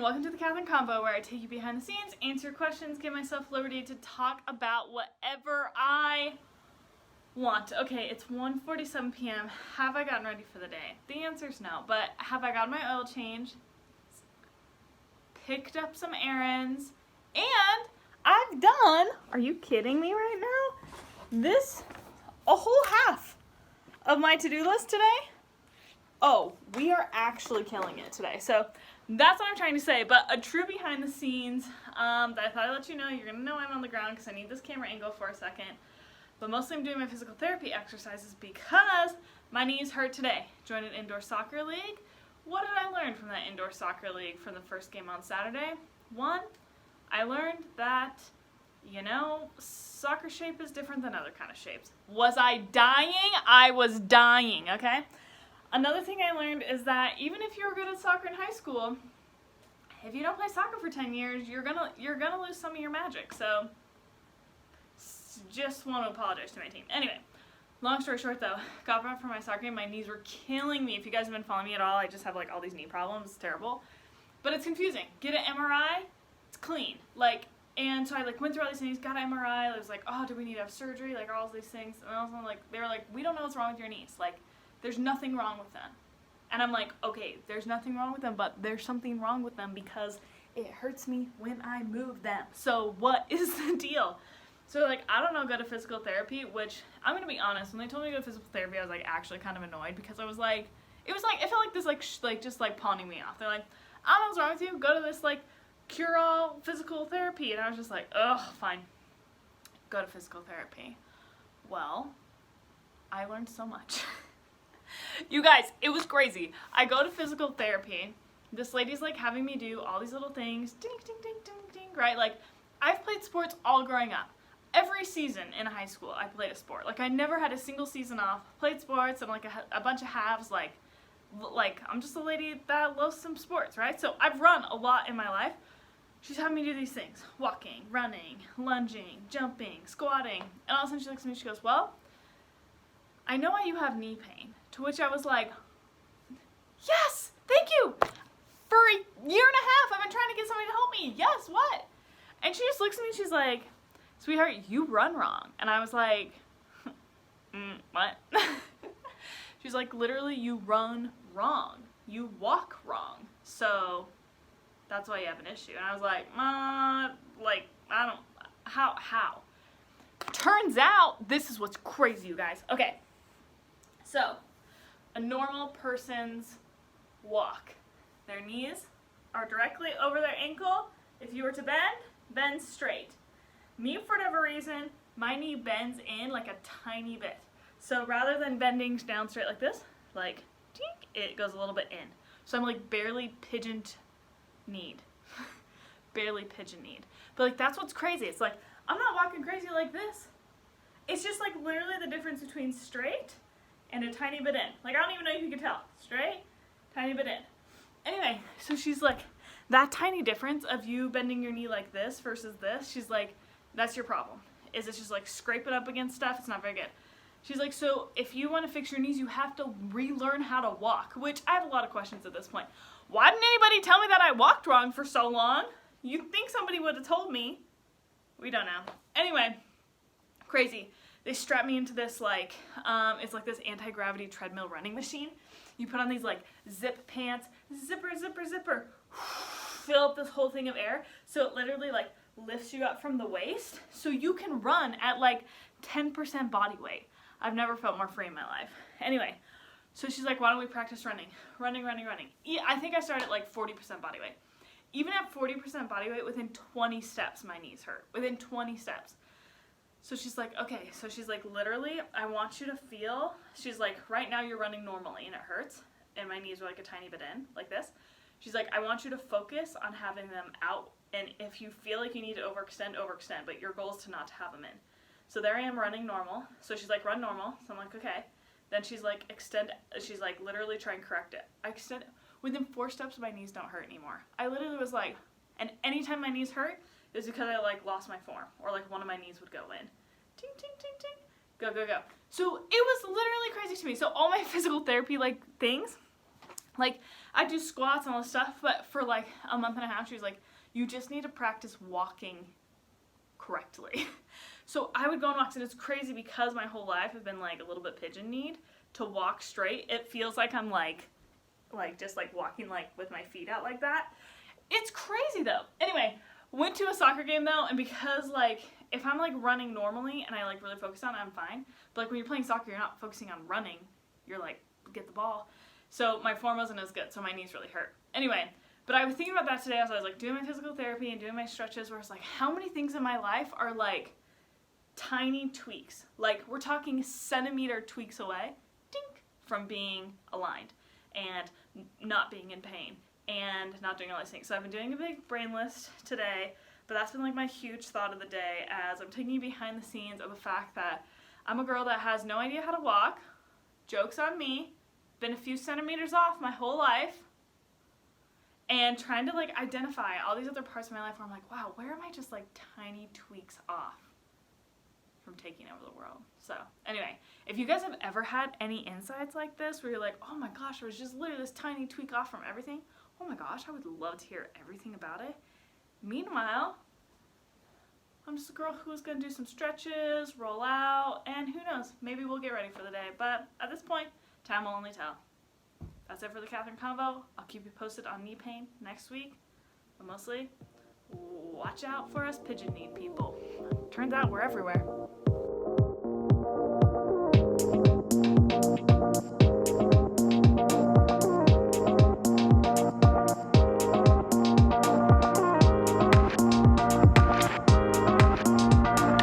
welcome to the KATHRYN Convo, where I take you behind the scenes, answer questions, give myself liberty to talk about whatever I want. Okay, it's 1:47 p.m. Have I gotten ready for the day? The answer's no, but have I gotten my oil change, picked up some errands, and I've done, are you kidding me right now? A whole half of my to-do list today. Oh, we are actually killing it today. So that's what I'm trying to say, but a true behind the scenes that I thought I'd let you know. You're gonna know I'm on the ground because I need this camera angle for a second. But mostly I'm doing my physical therapy exercises because my knees hurt today. Joined an indoor soccer league. What did I learn from that indoor soccer league from the first game on Saturday? One, I learned that, soccer shape is different than other kind of shapes. Was I dying? I was dying, okay? Another thing I learned is that even if you were good at soccer in high school, if you don't play soccer for 10 years, you're gonna lose some of your magic. So just want to apologize to my team. Anyway, long story short though, got back from my soccer game. My knees were killing me. If you guys have been following me at all, I just have like all these knee problems. It's terrible, but it's confusing. Get an MRI, it's clean. And so I went through all these things, got an MRI. I was like, oh, do we need to have surgery? All these things. And also they were like, we don't know what's wrong with your knees. There's nothing wrong with them. And I'm like, okay, there's nothing wrong with them, but there's something wrong with them because it hurts me when I move them. So what is the deal? So I don't know, go to physical therapy, which I'm going to be honest, when they told me to go to physical therapy, I was actually kind of annoyed because I was it felt like this just pawning me off. They're like, I don't know what's wrong with you, go to this cure-all physical therapy. And I was just like, ugh, fine, go to physical therapy. Well, I learned so much. You guys, it was crazy. I go to physical therapy. This lady's having me do all these little things. Ding, ding, ding, ding, ding, right? I've played sports all growing up. Every season in high school, I played a sport. I never had a single season off. Played sports and a bunch of halves. I'm just a lady that loves some sports, right? So I've run a lot in my life. She's having me do these things. Walking, running, lunging, jumping, squatting. And all of a sudden she looks at me and she goes, well, I know why you have knee pain. To which I was like, yes, thank you. For a year and a half, I've been trying to get somebody to help me. Yes, what? And she just looks at me and she's like, sweetheart, you run wrong. And I was like, what? She's like, literally, you run wrong. You walk wrong. So that's why you have an issue. And I was like, I don't, how? Turns out, this is what's crazy, you guys. Okay, so a normal person's walk. Their knees are directly over their ankle. If you were to bend straight. Me, for whatever reason, my knee bends in a tiny bit. So rather than bending down straight like this, tink, it goes a little bit in. So I'm barely pigeon-kneed. Barely pigeon-kneed. But that's what's crazy. It's I'm not walking crazy like this. It's just literally the difference between straight and a tiny bit in. I don't even know if you can tell. Straight, tiny bit in. Anyway, so she's that tiny difference of you bending your knee like this versus this, she's that's your problem. Is it's just scrape it up against stuff, it's not very good. She's so if you want to fix your knees, you have to relearn how to walk, which I have a lot of questions at this point. Why didn't anybody tell me that I walked wrong for so long? You'd think somebody would have told me. We don't know. Anyway, crazy. They strap me into this it's this anti-gravity treadmill running machine. You put on these zip pants, zipper, zipper, zipper, fill up this whole thing of air. So it literally lifts you up from the waist. So you can run at 10% body weight. I've never felt more free in my life. Anyway, so she's why don't we practice running? Running. Yeah, I think I started at 40% body weight. Even at 40% body weight, within 20 steps, my knees hurt. Within 20 steps. So she's okay, so she's literally, I want you to feel, she's right now you're running normally and it hurts, and my knees are a tiny bit in, like this. She's I want you to focus on having them out, and if you feel you need to overextend, but your goal is to not have them in. So there I am running normal, so she's run normal, so I'm okay. Then she's extend, she's literally try and correct it. I extend, within 4 steps my knees don't hurt anymore. I literally was and anytime my knees hurt, is because I lost my form, or one of my knees would go in. Ting, ting, ting, ting. Go, go, go. So it was literally crazy to me. So all my physical therapy things, Like, I do squats and all this stuff, but for like a month and a half, she was like, you just need to practice walking correctly. So I would go on walks, and it's crazy because my whole life I've been like a little bit pigeon-kneed. To walk straight, it feels like I'm like just like walking like with my feet out like that. It's crazy though. Anyway, went to a soccer game though, and because like if I'm like running normally and I like really focus on it, I'm fine. But like when you're playing soccer, you're not focusing on running. You're like, get the ball. So my form wasn't as good, so my knees really hurt. Anyway, but I was thinking about that today as I was like doing my physical therapy and doing my stretches, where it's like, how many things in my life are like tiny tweaks? Like, we're talking centimeter tweaks away, dink, from being aligned and not being in pain and not doing all these things. So I've been doing a big brain list today, but that's been like my huge thought of the day, as I'm taking you behind the scenes of the fact that I'm a girl that has no idea how to walk. Joke's on me. Been a few centimeters off my whole life, and trying to like identify all these other parts of my life where I'm like, wow, where am I just like tiny tweaks off from taking over the world? So anyway, if you guys have ever had any insights like this where you're like, oh my gosh, I was just literally this tiny tweak off from everything, oh my gosh, I would love to hear everything about it. Meanwhile, I'm just a girl who's gonna do some stretches, roll out, and who knows, maybe we'll get ready for the day. But at this point, time will only tell. That's it for the KATHRYN Convo. I'll keep you posted on knee pain next week. But mostly, watch out for us pigeon-kneed people. Turns out we're everywhere.